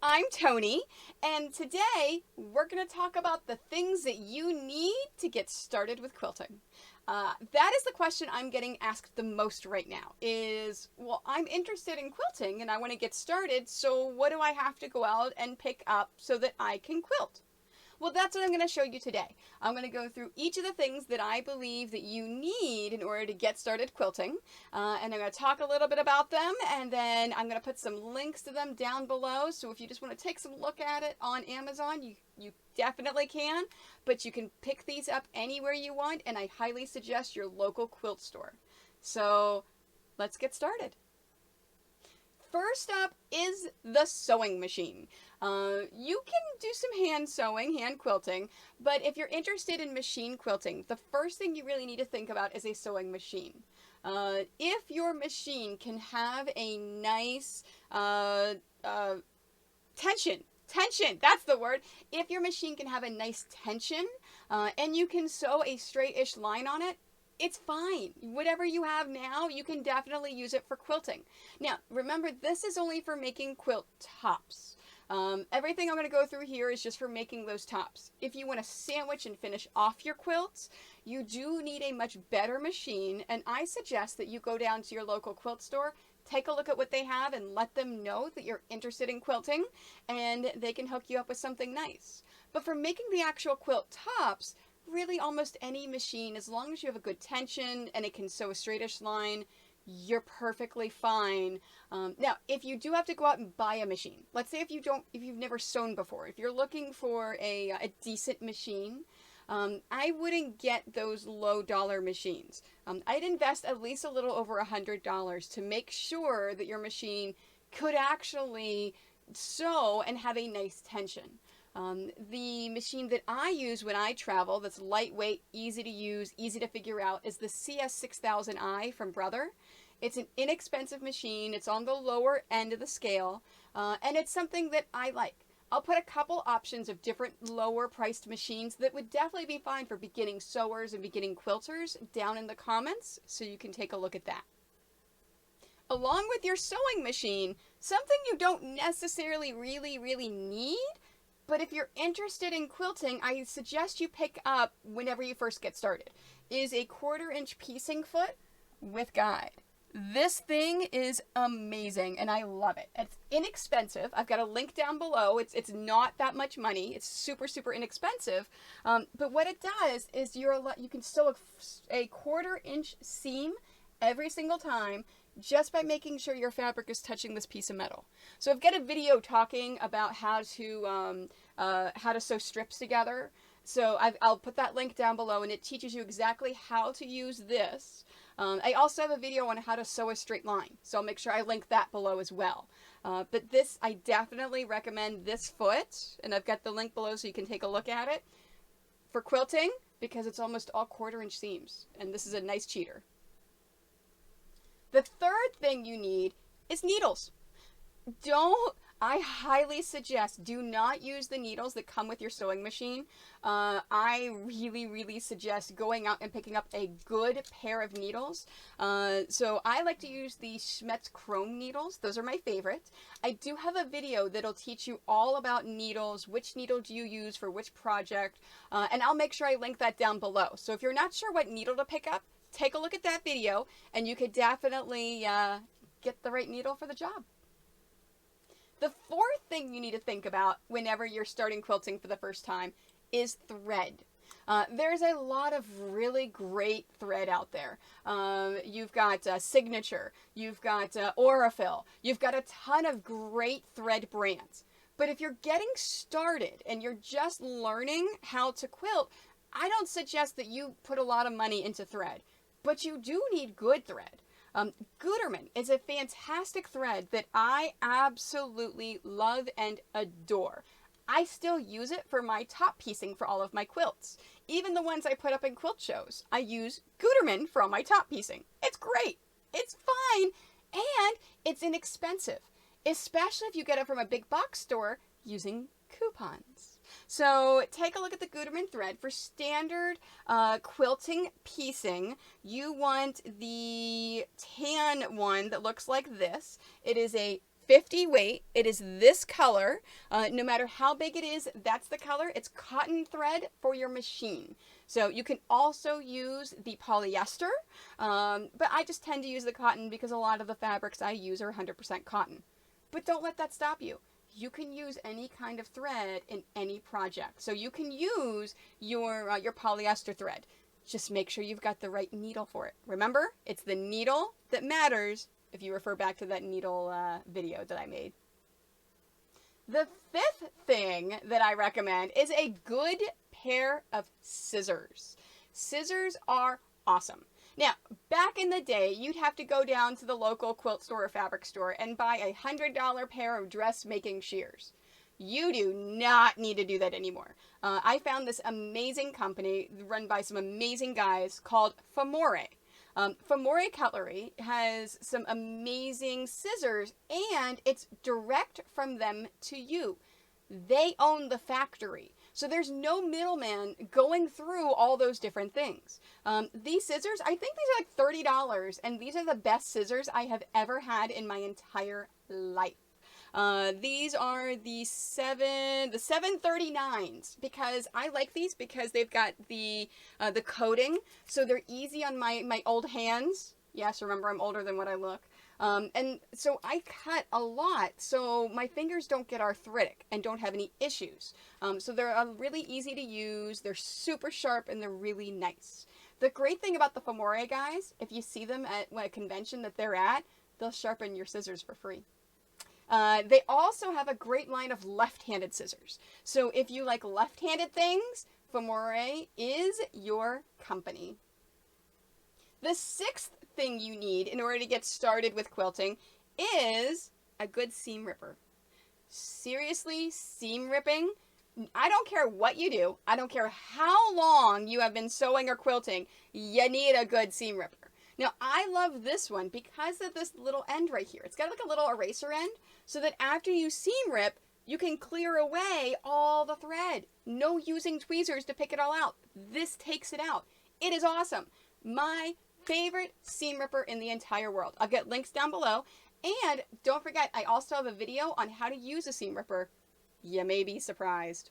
I'm Tony, and today we're going to talk about the things that you need to get started with quilting. That is the question I'm getting asked the most right now is, well, I'm interested in quilting and I want to get started, so what do I have to go out and pick up so that I can quilt? Well, that's what I'm going to show you today. I'm going to go through each of the things that I believe that you need in order to get started quilting, and I'm going to talk a little bit about them, and then I'm going to put some links to them down below, so if you just want to take some look at it on Amazon, you definitely can, but you can pick these up anywhere you want, and I highly suggest your local quilt store. So let's get started. First up is the sewing machine. You can do some hand sewing, hand quilting, but if you're interested in machine quilting, the first thing you really need to think about is a sewing machine. If your machine can have a nice tension, that's the word. If your machine can have a nice tension and you can sew a straight-ish line on it, it's fine. Whatever you have now, you can definitely use it for quilting. Now, remember, this is only for making quilt tops. Everything I'm going to go through here is just for making those tops. If you want to sandwich and finish off your quilts, you do need a much better machine, and I suggest that you go down to your local quilt store, take a look at what they have, and let them know that you're interested in quilting, and they can hook you up with something nice. But for making the actual quilt tops, really almost any machine, as long as you have a good tension and it can sew a straightish line, you're perfectly fine. Now, if you do have to go out and buy a machine, let's say if you've never sewn before, if you're looking for a decent machine, I wouldn't get those low dollar machines. I'd invest at least a little over $100 to make sure that your machine could actually sew and have a nice tension. The machine that I use when I travel, that's lightweight, easy to use, easy to figure out, is the CS6000i from Brother. It's an inexpensive machine. It's on the lower end of the scale, and it's something that I like. I'll put a couple options of different lower priced machines that would definitely be fine for beginning sewers and beginning quilters down in the comments, so you can take a look at that. Along with your sewing machine, something you don't necessarily really need, but if you're interested in quilting, I suggest you pick up whenever you first get started, is a 1/4-inch piecing foot with guide. This thing is amazing and I love it. It's inexpensive. I've got a link down below. It's not that much money. It's super inexpensive. But what it does is you can sew a 1/4-inch seam every single time, just by making sure your fabric is touching this piece of metal. So I've got a video talking about how to sew strips together. So I'll put that link down below, and it teaches you exactly how to use this. I also have a video on how to sew a straight line, so I'll make sure I link that below as well. But this, I definitely recommend this foot, and I've got the link below so you can take a look at it, for quilting, because it's almost all 1/4-inch seams, and this is a nice cheater. The third thing you need is needles. I highly suggest, do not use the needles that come with your sewing machine. I really suggest going out and picking up a good pair of needles. So I like to use the Schmetz Chrome needles. Those are my favorite. I do have a video that'll teach you all about needles, which needle do you use for which project, and I'll make sure I link that down below. So if you're not sure what needle to pick up, take a look at that video, and you could definitely get the right needle for the job. The fourth thing you need to think about whenever you're starting quilting for the first time is thread. There's a lot of really great thread out there. You've got Signature, you've got Aurifil, you've got a ton of great thread brands. But if you're getting started and you're just learning how to quilt, I don't suggest that you put a lot of money into thread. But you do need good thread. Gutermann is a fantastic thread that I absolutely love and adore. I still use it for my top piecing for all of my quilts. Even the ones I put up in quilt shows, I use Gutermann for all my top piecing. It's great. It's fine. And it's inexpensive, especially if you get it from a big box store using coupons. So take a look at the Gutermann thread. For standard quilting piecing, you want the tan one that looks like this. It is a 50 weight. It is this color. No matter how big it is, that's the color. It's cotton thread for your machine. So you can also use the polyester, but I just tend to use the cotton because a lot of the fabrics I use are 100% cotton. But don't let that stop you. You can use any kind of thread in any project. So you can use your polyester thread. Just make sure you've got the right needle for it. Remember, it's the needle that matters if you refer back to that needle video that I made. The fifth thing that I recommend is a good pair of scissors. Scissors are awesome. Now, back in the day, you'd have to go down to the local quilt store or fabric store and buy a $100 pair of dressmaking shears. You do not need to do that anymore. I found this amazing company run by some amazing guys called Famore. Famore Cutlery has some amazing scissors, and it's direct from them to you. They own the factory. So there's no middleman going through all those different things. These scissors, I think these are like $30, and these are the best scissors I have ever had in my entire life. These are the 739s, because I like these because they've got the coating, so they're easy on my old hands. Yes, remember, I'm older than what I look. And so I cut a lot, so my fingers don't get arthritic and don't have any issues. So they're really easy to use, they're super sharp, and they're really nice. The great thing about the Famore guys, if you see them at a convention that they're at, they'll sharpen your scissors for free. They also have a great line of left-handed scissors. So if you like left-handed things, Famore is your company. The sixth thing you need in order to get started with quilting is a good seam ripper. Seriously, seam ripping, I don't care what you do, I don't care how long you have been sewing or quilting, you need a good seam ripper. Now, I love this one because of this little end right here. It's got like a little eraser end, so that after you seam rip, you can clear away all the thread. No using tweezers to pick it all out. This takes it out. It is awesome. My favorite seam ripper in the entire world. I'll get links down below. And don't forget, I also have a video on how to use a seam ripper. You may be surprised.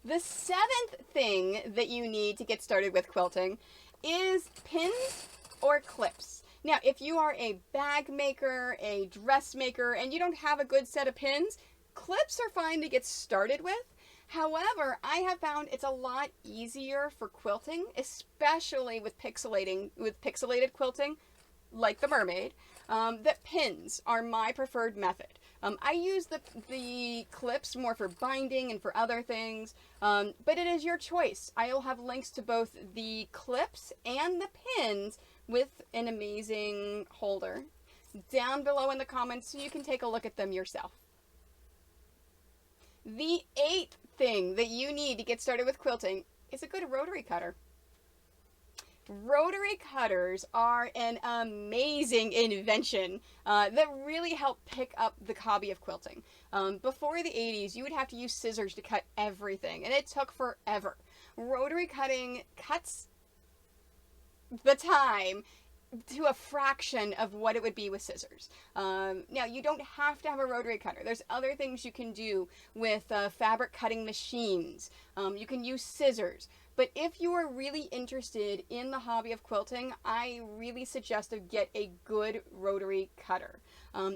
The seventh thing that you need to get started with quilting is pins or clips. Now, if you are a bag maker, a dressmaker, and you don't have a good set of pins, clips are fine to get started with. However, I have found it's a lot easier for quilting, especially with pixelated quilting, like the mermaid, that pins are my preferred method. I use the clips more for binding and for other things, but it is your choice. I will have links to both the clips and the pins with an amazing holder down below in the comments so you can take a look at them yourself. The eighth thing that you need to get started with quilting is a good rotary cutter. Rotary cutters are an amazing invention that really helped pick up the hobby of quilting. Before the 80s, you would have to use scissors to cut everything, and it took forever. Rotary cutting cuts the time to a fraction of what it would be with scissors. Now, you don't have to have a rotary cutter. There's other things you can do with fabric cutting machines. You can use scissors. But if you are really interested in the hobby of quilting, I really suggest to get a good rotary cutter.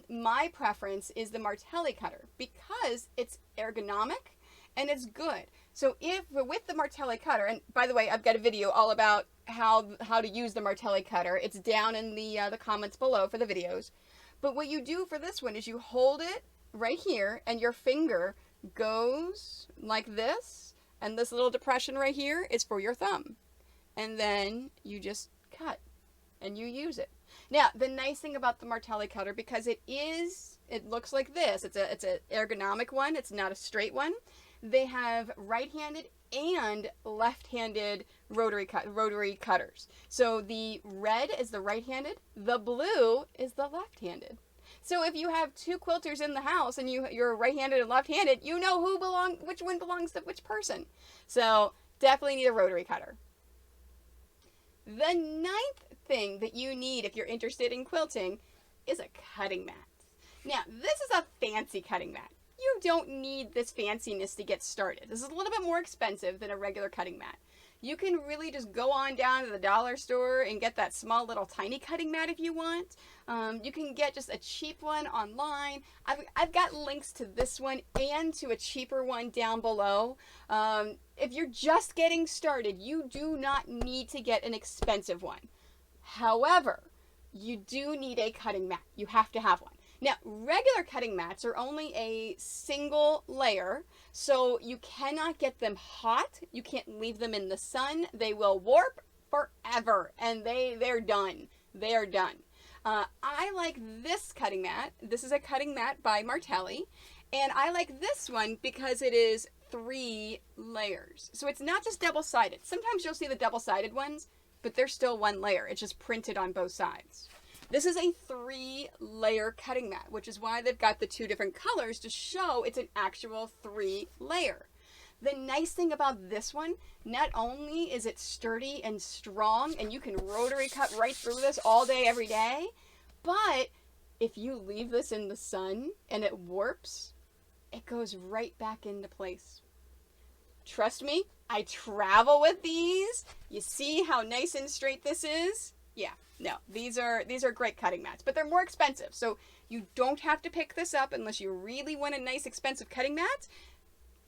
My preference is the Martelli cutter because it's ergonomic and it's good. So if with the Martelli cutter, and by the way, I've got a video all about how to use the Martelli cutter. It's down in the comments below for the videos. But what you do for this one is you hold it right here and your finger goes like this, and this little depression right here is for your thumb. And then you just cut and you use it. Now, the nice thing about the Martelli cutter, because it looks like this. It's an ergonomic one. It's not a straight one. They have right-handed and left-handed rotary cutters. So the red is the right-handed, the blue is the left-handed. So if you have two quilters in the house and you're right-handed and left-handed, you know which one belongs to which person. So definitely need a rotary cutter. The ninth thing that you need if you're interested in quilting is a cutting mat. Now, this is a fancy cutting mat. You don't need this fanciness to get started. This is a little bit more expensive than a regular cutting mat. You can really just go on down to the dollar store and get that small little tiny cutting mat if you want. You can get just a cheap one online. I've got links to this one and to a cheaper one down below. If you're just getting started, you do not need to get an expensive one. However, you do need a cutting mat. You have to have one. Now, regular cutting mats are only a single layer, so you cannot get them hot. You can't leave them in the sun. They will warp forever, and they're done. They are done. I like this cutting mat. This is a cutting mat by Martelli, and I like this one because it is 3 layers. So it's not just double-sided. Sometimes you'll see the double-sided ones, but they're still 1 layer. It's just printed on both sides. This is a 3-layer cutting mat, which is why they've got the 2 different colors to show it's an actual 3-layer. The nice thing about this one, not only is it sturdy and strong, and you can rotary cut right through this all day, every day, but if you leave this in the sun and it warps, it goes right back into place. Trust me, I travel with these. You see how nice and straight this is? Yeah. No, these are great cutting mats, but they're more expensive. So you don't have to pick this up unless you really want a nice expensive cutting mat,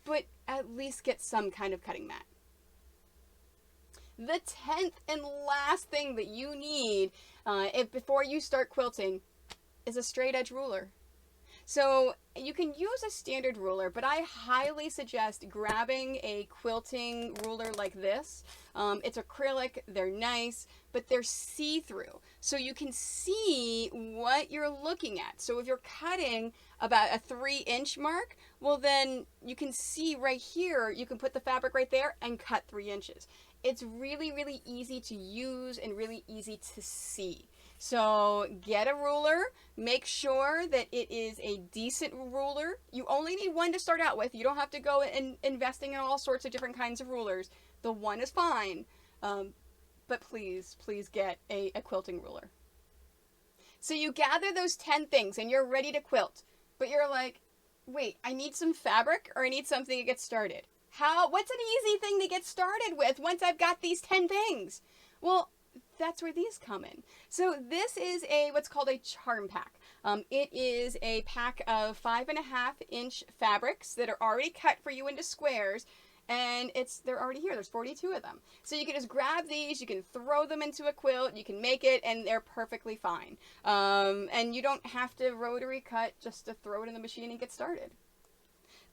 but at least get some kind of cutting mat. The 10th and last thing that you need before you start quilting is a straight edge ruler. So you can use a standard ruler, but I highly suggest grabbing a quilting ruler like this. It's acrylic, they're nice, but they're see-through. So you can see what you're looking at. So if you're cutting about a 3-inch mark, well then you can see right here, you can put the fabric right there and cut 3 inches. It's really, really easy to use and really easy to see. So get a ruler, make sure that it is a decent ruler. You only need one to start out with. You don't have to go investing in all sorts of different kinds of rulers. The one is fine, but please get a quilting ruler. So you gather those 10 things and you're ready to quilt, but you're like, wait, I need some fabric or I need something to get started. What's an easy thing to get started with once I've got these 10 things? Well, that's where these come in. So this is what's called a charm pack. It is a pack of 5.5-inch fabrics that are already cut for you into squares, and they're already here. There's 42 of them. So you can just grab these, you can throw them into a quilt, you can make it, and they're perfectly fine. And you don't have to rotary cut just to throw it in the machine and get started.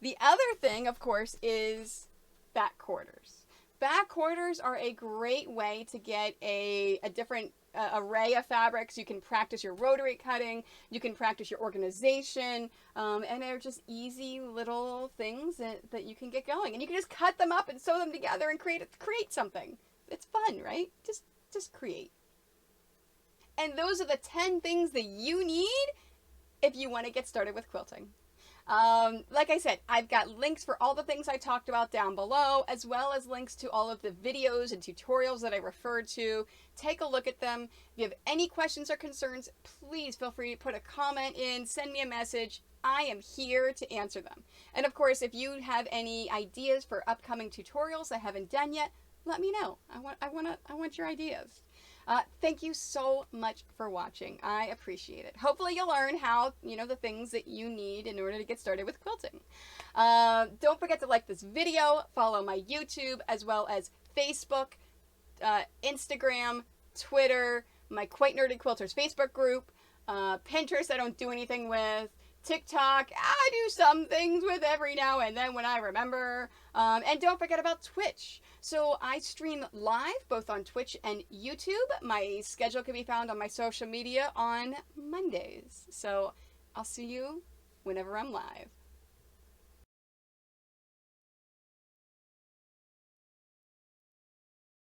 The other thing, of course, is back quarters. Back quarters are a great way to get a different array of fabrics. You can practice your rotary cutting, you can practice your organization, and they're just easy little things that you can get going. And you can just cut them up and sew them together and create something. It's fun, right? Just create. And those are the 10 things that you need if you want to get started with quilting. Like I said, I've got links for all the things I talked about down below, as well as links to all of the videos and tutorials that I referred to. Take a look at them. If you have any questions or concerns, please feel free to put a comment in, send me a message. I am here to answer them. And of course, if you have any ideas for upcoming tutorials I haven't done yet, let me know. I want your ideas. Thank you so much for watching. I appreciate it. Hopefully you'll learn the things that you need in order to get started with quilting. Don't forget to like this video, follow my YouTube, as well as Facebook, Instagram, Twitter, my Quite Nerdy Quilters Facebook group, Pinterest I don't do anything with, TikTok, I do some things with every now and then when I remember. And don't forget about Twitch. So I stream live both on Twitch and YouTube. My schedule can be found on my social media on Mondays. So I'll see you whenever I'm live.